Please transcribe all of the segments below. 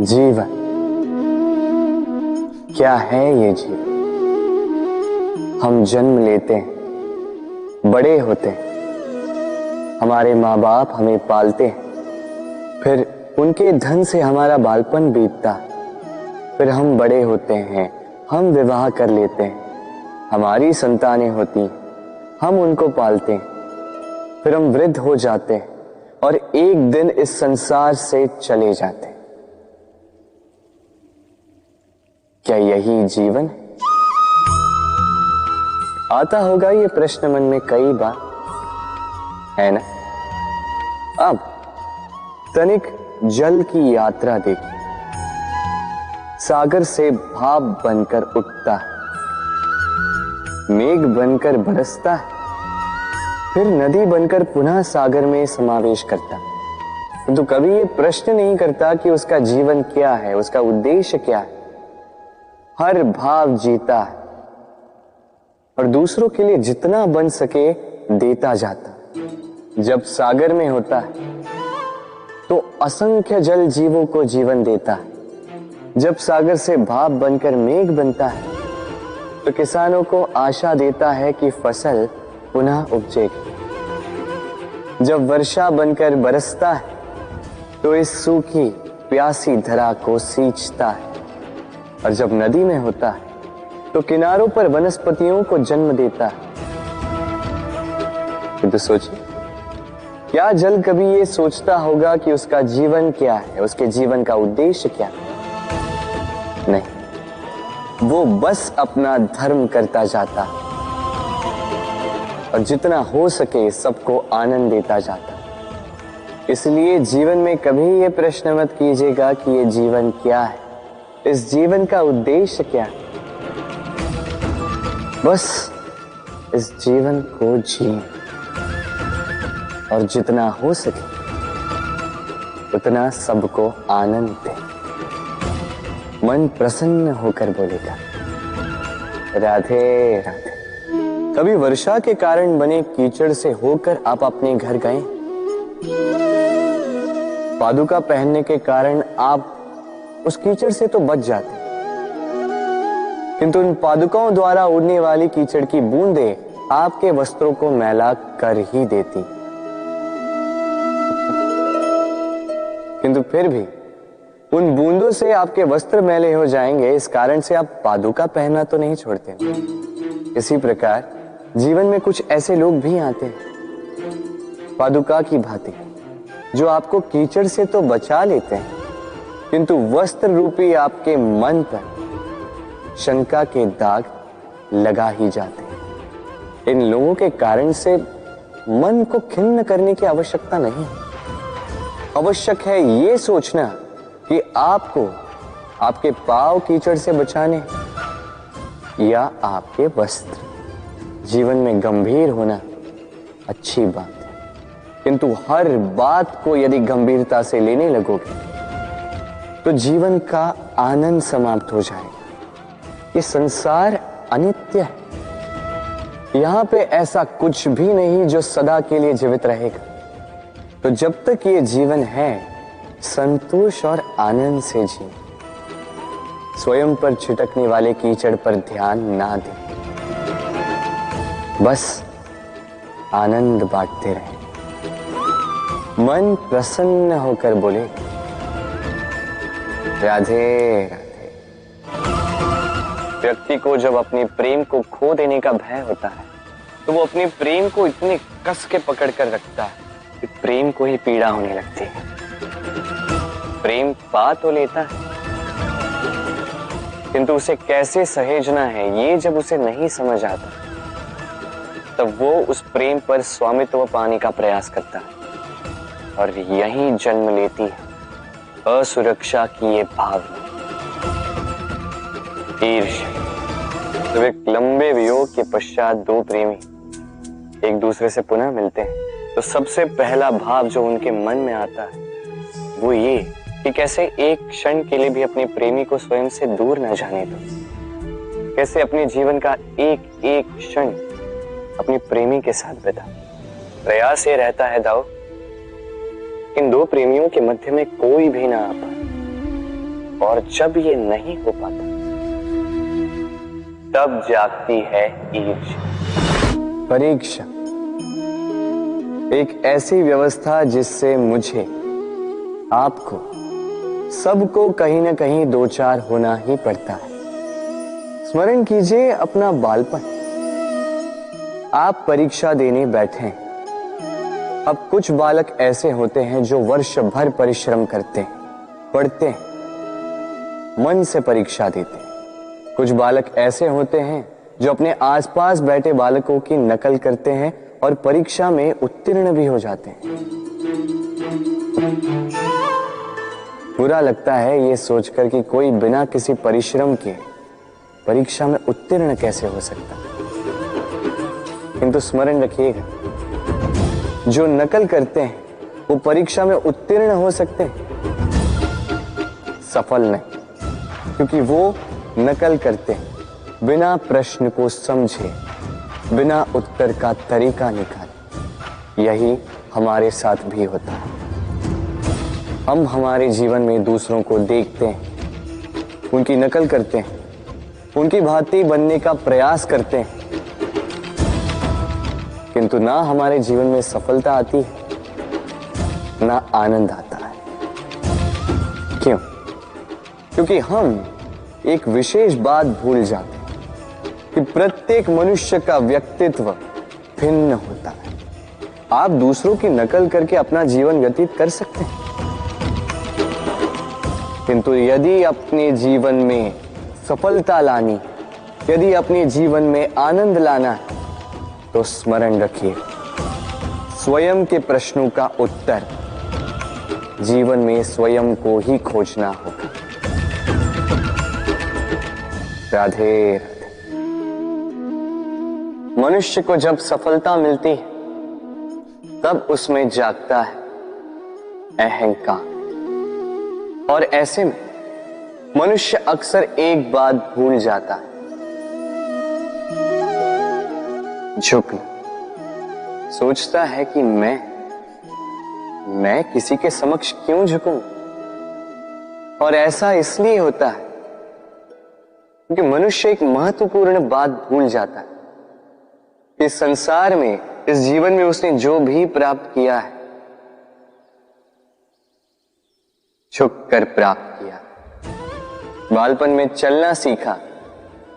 जीवन क्या है ये जीवन? हम जन्म लेते हैं, बड़े होते हैं, हमारे माँ बाप हमें पालते हैं, फिर उनके धन से हमारा बालपन बीतता, फिर हम बड़े होते हैं, हम विवाह कर लेते हैं, हमारी संतानें होती हैं, हम उनको पालते हैं, फिर हम वृद्ध हो जाते हैं और एक दिन इस संसार से चले जाते हैं। क्या यही जीवन है? आता होगा ये प्रश्न मन में कई बार, है ना? अब तनिक जल की यात्रा देखिए। सागर से भाप बनकर उठता है, मेघ बनकर बरसता है, फिर नदी बनकर पुनः सागर में समावेश करता है। किंतु कभी ये प्रश्न नहीं करता कि उसका जीवन क्या है, उसका उद्देश्य क्या है। हर भाव जीता है और दूसरों के लिए जितना बन सके देता जाता। जब सागर में होता है तो असंख्य जल जीवों को जीवन देता है। जब सागर से भाप बनकर मेघ बनता है तो किसानों को आशा देता है कि फसल पुनः उपजेगी। जब वर्षा बनकर बरसता है तो इस सूखी प्यासी धरा को सींचता है। और जब नदी में होता है तो किनारों पर वनस्पतियों को जन्म देता है। तो सोचिए, क्या जल कभी ये सोचता होगा कि उसका जीवन क्या है, उसके जीवन का उद्देश्य क्या है? नहीं, वो बस अपना धर्म करता जाता और जितना हो सके सबको आनंद देता जाता। इसलिए जीवन में कभी ये प्रश्न मत कीजिएगा कि ये जीवन क्या है, इस जीवन का उद्देश्य क्या है। बस इस जीवन को जिए और जितना हो सके उतना सबको आनंद दे। मन प्रसन्न होकर बोलेगा राधे राधे। कभी वर्षा के कारण बने कीचड़ से होकर आप अपने घर गए? पादुका पहनने के कारण आप उस कीचड़ से तो बच जाते, किंतु उन पादुकाओं द्वारा उड़ने वाली कीचड़ की बूंदें आपके वस्त्रों को मैला कर ही देती। किंतु फिर भी उन बूंदों से आपके वस्त्र मैले हो जाएंगे, इस कारण से आप पादुका पहनना तो नहीं छोड़ते। इसी प्रकार जीवन में कुछ ऐसे लोग भी आते हैं पादुका की भांति, जो आपको कीचड़ से तो बचा लेते हैं, किंतु वस्त्र रूपी आपके मन पर शंका के दाग लगा ही जाते हैं। इन लोगों के कारण से मन को खिन्न करने की आवश्यकता नहीं। आवश्यक है ये सोचना कि आपको आपके पांव कीचड़ से बचाने या आपके वस्त्र। जीवन में गंभीर होना अच्छी बात है, किंतु हर बात को यदि गंभीरता से लेने लगोगे तो जीवन का आनंद समाप्त हो जाएगा। ये संसार अनित्य है, यहां पे ऐसा कुछ भी नहीं जो सदा के लिए जीवित रहेगा। तो जब तक ये जीवन है, संतोष और आनंद से जिए। स्वयं पर छिटकने वाले कीचड़ पर ध्यान ना दें, बस आनंद बांटते रहें। मन प्रसन्न होकर बोले राधे राधे। व्यक्ति को जब अपने प्रेम को खो देने का भय होता है तो वो अपने प्रेम को इतने कस के पकड़ कर रखता है कि प्रेम को ही पीड़ा होने लगती है। प्रेम पा तो लेता है, किंतु उसे कैसे सहेजना है ये जब उसे नहीं समझ आता, तब वो उस प्रेम पर स्वामित्व पाने का प्रयास करता है और यहीं जन्म लेती है असुरक्षा की ये भावना, ईर्ष्या। जब एक लंबे वियोग के पश्चात दो प्रेमी एक दूसरे से पुनः मिलते हैं तो सबसे पहला भाव जो उनके मन में आता है वो ये कि कैसे एक क्षण के लिए भी अपने प्रेमी को स्वयं से दूर न जाने दो। कैसे अपने जीवन का एक एक क्षण अपने प्रेमी के साथ बिता। प्रयास ये रहता है दाऊ, इन दो प्रेमियों के मध्य में कोई भी ना आ पाए, और जब ये नहीं हो पाता तब जागती है ईर्ष्या। परीक्षा एक ऐसी व्यवस्था जिससे मुझे, आपको, सबको कहीं ना कहीं दो चार होना ही पड़ता है। स्मरण कीजिए अपना बालपन। आप परीक्षा देने बैठे हैं। अब कुछ बालक ऐसे होते हैं जो वर्ष भर परिश्रम करते हैं, पढ़ते हैं, मन से परीक्षा देते हैं। कुछ बालक ऐसे होते हैं जो अपने आसपास बैठे बालकों की नकल करते हैं और परीक्षा में उत्तीर्ण भी हो जाते हैं। बुरा लगता है ये सोचकर कि कोई बिना किसी परिश्रम के परीक्षा में उत्तीर्ण कैसे हो सकता है। किंतु स्मरण रखिएगा, जो नकल करते हैं वो परीक्षा में उत्तीर्ण हो सकते हैं, सफल नहीं, क्योंकि वो नकल करते हैं बिना प्रश्न को समझे, बिना उत्तर का तरीका निकाले। यही हमारे साथ भी होता है। हम हमारे जीवन में दूसरों को देखते हैं, उनकी नकल करते हैं, उनकी भांति बनने का प्रयास करते हैं, किंतु ना हमारे जीवन में सफलता आती है, ना आनंद आता है। क्यों? क्योंकि हम एक विशेष बात भूल जाते हैं कि प्रत्येक मनुष्य का व्यक्तित्व भिन्न होता है। आप दूसरों की नकल करके अपना जीवन व्यतीत कर सकते हैं, किंतु यदि अपने जीवन में सफलता लानी, यदि अपने जीवन में आनंद लाना है, तो स्मरण रखिए, स्वयं के प्रश्नों का उत्तर जीवन में स्वयं को ही खोजना होगा। राधे राधे। मनुष्य को जब सफलता मिलती है तब उसमें जागता है अहंकार, और ऐसे में मनुष्य अक्सर एक बात भूल जाता है, झुकना। सोचता है कि मैं किसी के समक्ष क्यों झुकूं? और ऐसा इसलिए होता है क्योंकि मनुष्य एक महत्वपूर्ण बात भूल जाता है कि संसार में, इस जीवन में उसने जो भी प्राप्त किया है, झुककर प्राप्त किया। बालपन में चलना सीखा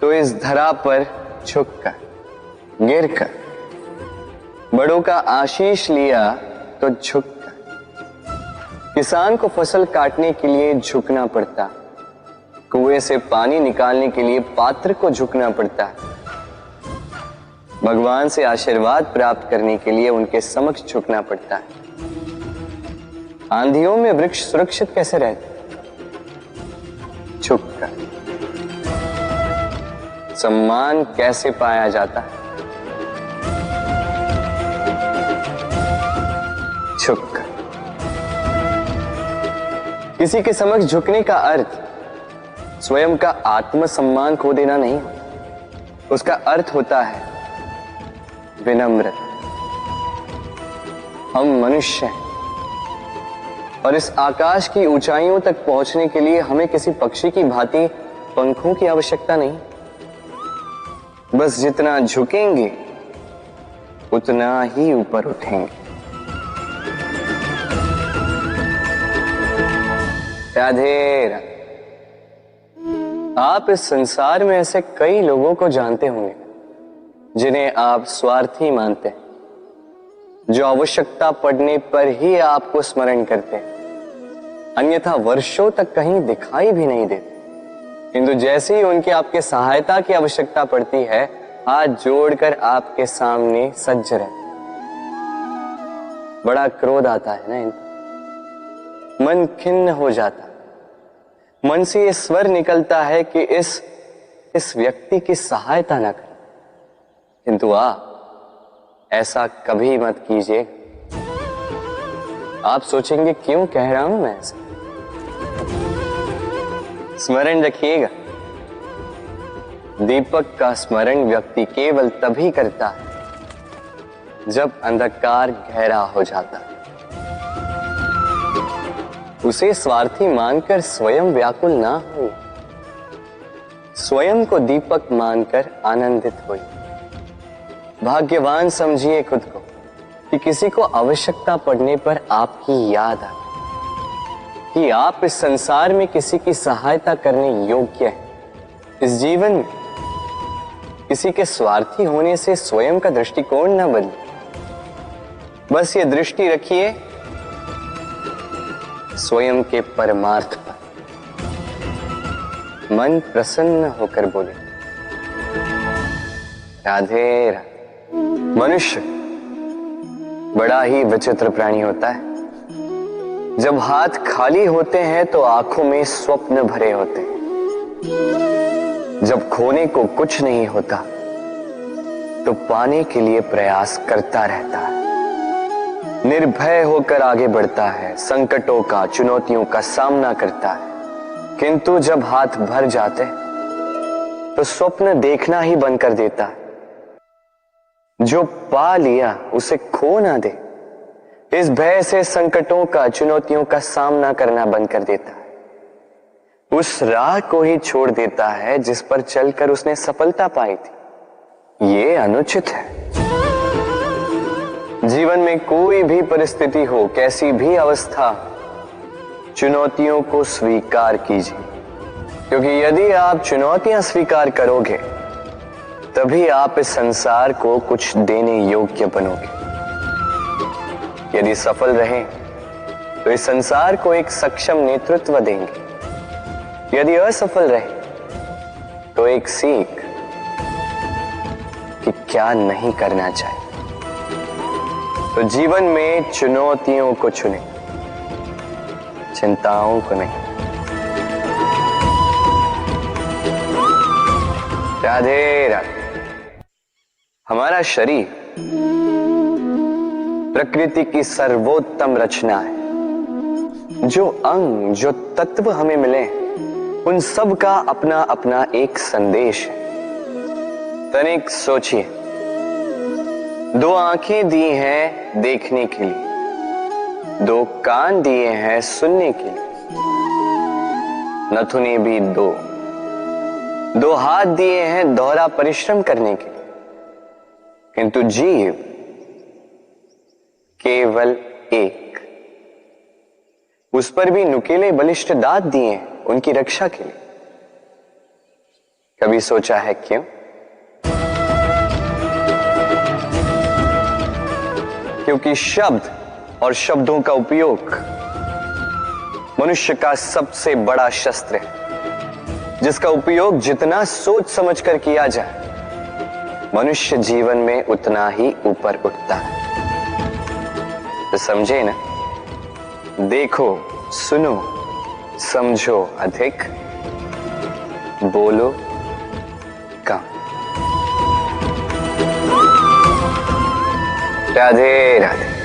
तो इस धरा पर झुककर, गिरकर। बड़ों का आशीष लिया तो झुककर। किसान को फसल काटने के लिए झुकना पड़ता, कुएं से पानी निकालने के लिए पात्र को झुकना पड़ता है, भगवान से आशीर्वाद प्राप्त करने के लिए उनके समक्ष झुकना पड़ता है। आंधियों में वृक्ष सुरक्षित कैसे रहते? झुककर। सम्मान कैसे पाया जाता है? झुककर। किसी के समक्ष झुकने का अर्थ स्वयं का आत्मसम्मान खो देना नहीं, उसका अर्थ होता है विनम्र। हम मनुष्य हैं और इस आकाश की ऊंचाइयों तक पहुंचने के लिए हमें किसी पक्षी की भांति पंखों की आवश्यकता नहीं। बस जितना झुकेंगे उतना ही ऊपर उठेंगे। राधे राधे। आप इस संसार में ऐसे कई लोगों को जानते होंगे जिन्हें आप स्वार्थी मानते हैं, जो आवश्यकता पड़ने पर ही आपको स्मरण करते हैं, अन्यथा वर्षों तक कहीं दिखाई भी नहीं देते। किंतु जैसे ही उनकी आपके सहायता की आवश्यकता पड़ती है, हाथ जोड़कर आपके सामने सज्ज रहते। बड़ा क्रोध आता है ना इनको, मन खिन्न हो जाता, मन से ये स्वर निकलता है कि इस व्यक्ति की सहायता न करें। किंतु आप ऐसा कभी मत कीजिए। आप सोचेंगे क्यों कह रहा हूं मैं ऐसा? स्मरण रखिएगा, दीपक का स्मरण व्यक्ति केवल तभी करता है जब अंधकार गहरा हो जाता है। उसे स्वार्थी मानकर स्वयं व्याकुल ना हो, स्वयं को दीपक मानकर आनंदित होइए। भाग्यवान समझिए खुद को कि किसी को आवश्यकता पड़ने पर आपकी याद आए, कि आप इस संसार में किसी की सहायता करने योग्य हैं। इस जीवन में किसी के स्वार्थी होने से स्वयं का दृष्टिकोण न बदले। बस ये दृष्टि रखिए स्वयं के परमार्थ पर। मन प्रसन्न होकर बोले, राधे राधे। मनुष्य बड़ा ही विचित्र प्राणी होता है। जब हाथ खाली होते हैं तो आंखों में स्वप्न भरे होते हैं। जब खोने को कुछ नहीं होता तो पाने के लिए प्रयास करता रहता है। निर्भय होकर आगे बढ़ता है, संकटों का, चुनौतियों का सामना करता है। किंतु जब हाथ भर जाते तो स्वप्न देखना ही बंद कर देता है। जो पा लिया उसे खो ना दे, इस भय से संकटों का, चुनौतियों का सामना करना बंद कर देता है। उस राह को ही छोड़ देता है जिस पर चलकर उसने सफलता पाई थी। ये अनुचित है। जीवन में कोई भी परिस्थिति हो, कैसी भी अवस्था, चुनौतियों को स्वीकार कीजिए, क्योंकि यदि आप चुनौतियां स्वीकार करोगे तभी आप इस संसार को कुछ देने योग्य बनोगे। यदि सफल रहे तो इस संसार को एक सक्षम नेतृत्व देंगे। यदि असफल रहे तो एक सीख कि क्या नहीं करना चाहिए। तो जीवन में चुनौतियों को चुनें, चिंताओं को नहीं। राधे राधे। हमारा शरीर प्रकृति की सर्वोत्तम रचना है। जो अंग, जो तत्व हमें मिले, उन सब का अपना अपना एक संदेश है। तनिक सोचिए, दो आंखें दी हैं देखने के लिए, दो कान दिए हैं सुनने के लिए, नथुने भी दो हाथ दिए हैं दोहरा परिश्रम करने के लिए, किंतु जीव केवल एक। उस पर भी नुकीले बलिष्ठ दांत दिए हैं उनकी रक्षा के लिए। कभी सोचा है क्यों? क्योंकि शब्द और शब्दों का उपयोग मनुष्य का सबसे बड़ा शस्त्र है, जिसका उपयोग जितना सोच समझकर किया जाए, मनुष्य जीवन में उतना ही ऊपर उठता है। तो समझे ना? देखो, सुनो, समझो अधिक, बोलो कम। राधे राधे।